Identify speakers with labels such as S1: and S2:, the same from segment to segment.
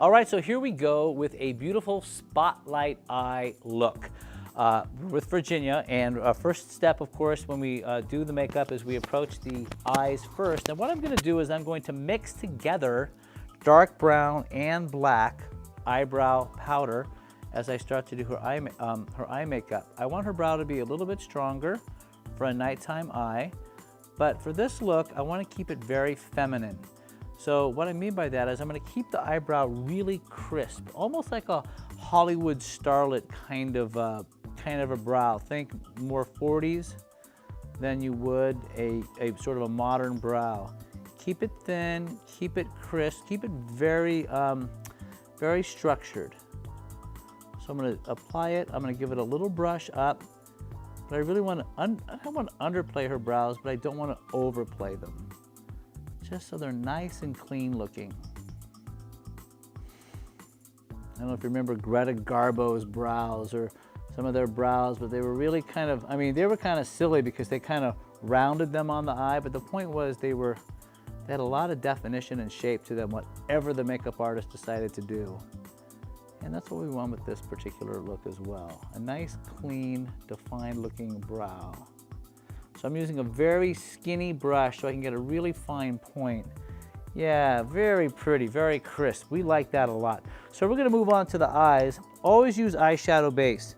S1: All right, so here we go with a beautiful spotlight eye look with Virginia. And first step, of course, when we do the makeup is we approach the eyes first. And what I'm going to do is I'm going to mix together dark brown and black eyebrow powder as I start to do her eye makeup. I want her brow to be a little bit stronger for a nighttime eye, but for this look, I want to keep it very feminine. So what I mean by that is I'm going to keep the eyebrow really crisp, almost like a Hollywood starlet kind of a brow. Think more 40s than you would a sort of a modern brow. Keep it thin, keep it crisp, keep it very, very structured. So I'm going to apply it. I'm going to give it a little brush up, but I really want to, I don't want to underplay her brows, but I don't want to overplay them. Just so they're nice and clean looking. I don't know if you remember Greta Garbo's brows or some of their brows, but they were really kind of, I mean, they were kind of silly because they kind of rounded them on the eye, but the point was they had a lot of definition and shape to them, whatever the makeup artist decided to do. And that's what we want with this particular look as well. A nice, clean, defined looking brow. So I'm using a very skinny brush so I can get a really fine point. Yeah, very pretty, very crisp. We like that a lot. So we're gonna move on to the eyes. Always use eyeshadow base.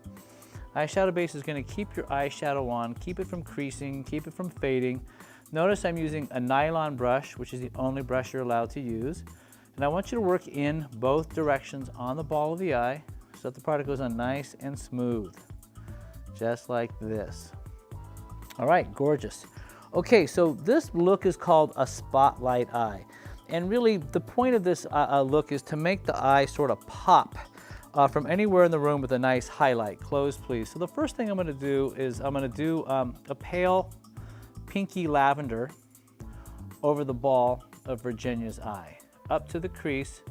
S1: Eyeshadow base is gonna keep your eyeshadow on, keep it from creasing, keep it from fading. Notice I'm using a nylon brush, which is the only brush you're allowed to use. And I want you to work in both directions on the ball of the eye so that the product goes on nice and smooth, just like this. All right, gorgeous. Okay, so this look is called a spotlight eye. And really the point of this look is to make the eye sort of pop from anywhere in the room with a nice highlight. Close, please. So the first thing I'm gonna do is I'm gonna do a pale pinky lavender over the ball of Virginia's eye, up to the crease,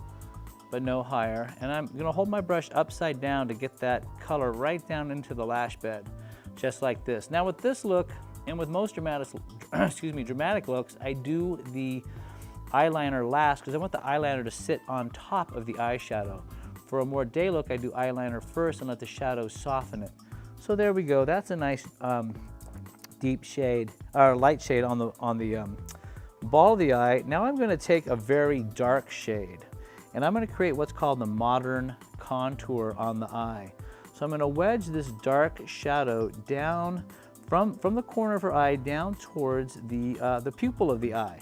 S1: but no higher. And I'm gonna hold my brush upside down to get that color right down into the lash bed, just like this. Now with this look, and with most dramatic looks, I do the eyeliner last because I want the eyeliner to sit on top of the eyeshadow. For a more day look, I do eyeliner first and let the shadow soften it. So there we go. That's a nice deep shade, or light shade on the ball of the eye. Now I'm going to take a very dark shade, and I'm going to create what's called the modern contour on the eye. So I'm going to wedge this dark shadow down from the corner of her eye down towards the pupil of the eye.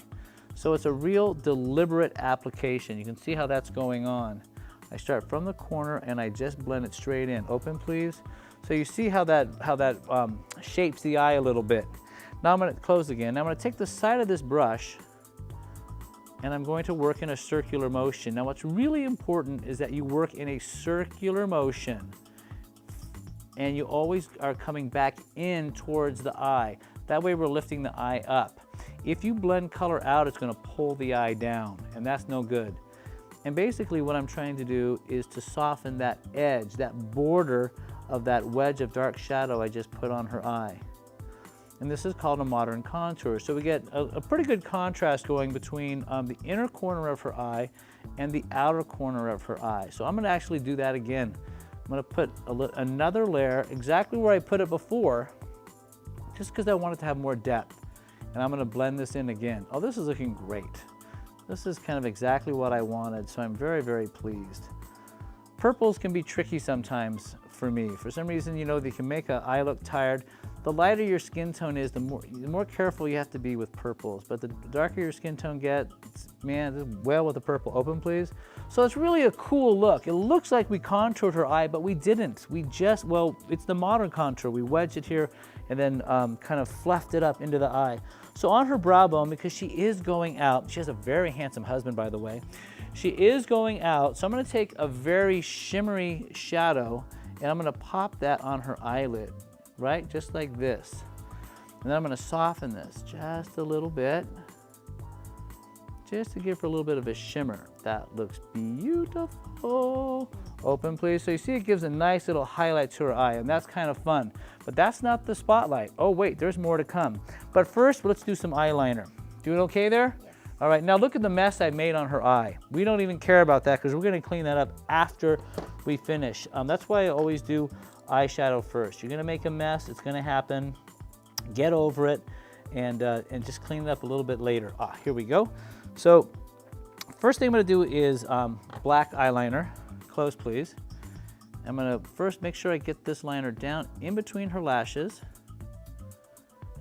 S1: So it's a real deliberate application. You can see how that's going on. I start from the corner and I just blend it straight in. Open, please. So you see how that shapes the eye a little bit. Now I'm going to close again. Now I'm going to take the side of this brush and I'm going to work in a circular motion. Now what's really important is that you work in a circular motion and you always are coming back in towards the eye. That way we're lifting the eye up. If you blend color out, it's going to pull the eye down, and that's no good. And basically what I'm trying to do is to soften that edge, that border of that wedge of dark shadow I just put on her eye. And this is called a modern contour. So we get a pretty good contrast going between the inner corner of her eye and the outer corner of her eye. So I'm going to actually do that again. I'm going to put another layer exactly where I put it before, just because I want it to have more depth. And I'm going to blend this in again. Oh, this is looking great. This is kind of exactly what I wanted, so I'm very, very pleased. Purples can be tricky sometimes for me. For some reason, you know, they can make an eye look tired. The lighter your skin tone is, the more careful you have to be with purples. But the darker your skin tone gets, man, well with the purple. Open, please. So it's really a cool look. It looks like we contoured her eye, but we didn't. We just, well, it's the modern contour. We wedged it here and then kind of fluffed it up into the eye. So on her brow bone, because she is going out, she has a very handsome husband, by the way. She is going out, so I'm going to take a very shimmery shadow and I'm going to pop that on her eyelid. Right, just like this. And then I'm going to soften this just a little bit, just to give her a little bit of a shimmer. That looks beautiful. Open, please. So you see it gives a nice little highlight to her eye, and that's kind of fun. But that's not the spotlight. Oh wait, there's more to come. But first, let's do some eyeliner. Doing okay there?
S2: Yes.
S1: All right, now look at the mess I made on her eye. We don't even care about that because we're gonna clean that up after we finish. That's why I always do eyeshadow first. You're gonna make a mess, it's gonna happen. Get over it and just clean it up a little bit later. Here we go. So first thing I'm gonna do is black eyeliner. Close, please. I'm gonna first make sure I get this liner down in between her lashes.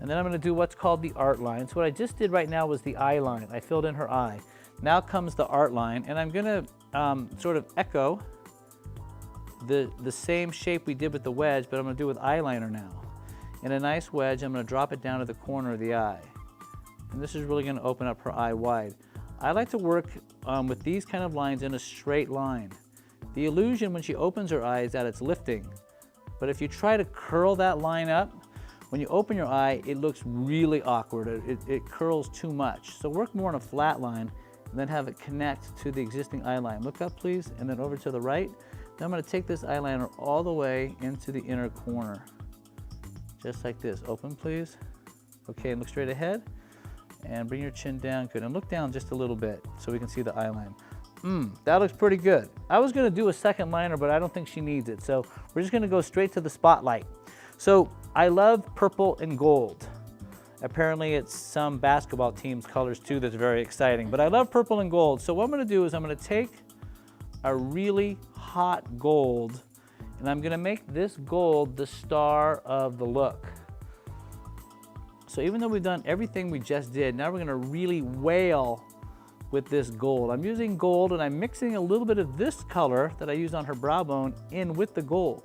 S1: And then I'm gonna do what's called the art line. So what I just did right now was the eye line. I filled in her eye. Now comes the art line, and I'm gonna sort of echo the same shape we did with the wedge, but I'm gonna do it with eyeliner now. In a nice wedge, I'm gonna drop it down to the corner of the eye. And this is really gonna open up her eye wide. I like to work with these kind of lines in a straight line. The illusion when she opens her eye is that it's lifting. But if you try to curl that line up, when you open your eye, it looks really awkward. It curls too much. So work more on a flat line and then have it connect to the existing eye line. Look up, please, and then over to the right. Then I'm gonna take this eyeliner all the way into the inner corner. Just like this. Open, please. Okay, and look straight ahead. And bring your chin down, good. And look down just a little bit so we can see the eye line. That looks pretty good. I was gonna do a second liner, but I don't think she needs it. So we're just gonna go straight to the spotlight. So I love purple and gold. Apparently it's some basketball team's colors too that's very exciting, but I love purple and gold. So what I'm gonna do is I'm gonna take a really hot gold and I'm gonna make this gold the star of the look. So even though we've done everything we just did, now we're gonna really wail with this gold. I'm using gold and I'm mixing a little bit of this color that I used on her brow bone in with the gold.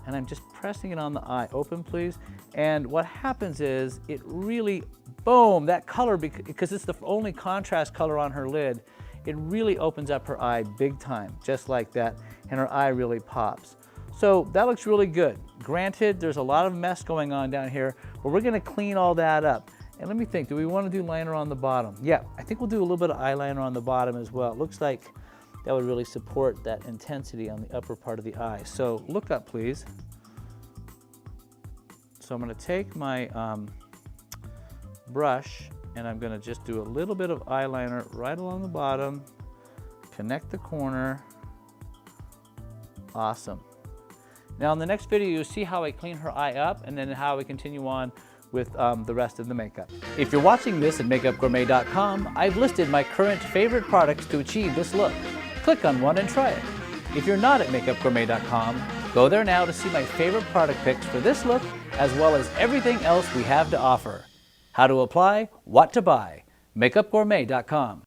S1: And I'm just pressing it on the eye. Open, please. And what happens is it really, boom, that color, because it's the only contrast color on her lid, it really opens up her eye big time, just like that, and her eye really pops. So that looks really good. Granted, there's a lot of mess going on down here, but we're gonna clean all that up. And let me think, do we wanna do liner on the bottom? Yeah, I think we'll do a little bit of eyeliner on the bottom as well. It looks like that would really support that intensity on the upper part of the eye. So look up, please. So I'm gonna take my brush and I'm gonna just do a little bit of eyeliner right along the bottom, connect the corner. Awesome. Now in the next video, you'll see how I clean her eye up and then how we continue on with the rest of the makeup. If you're watching this at makeupgourmet.com, I've listed my current favorite products to achieve this look. Click on one and try it. If you're not at makeupgourmet.com, go there now to see my favorite product picks for this look, as well as everything else we have to offer. How to apply, what to buy, makeupgourmet.com.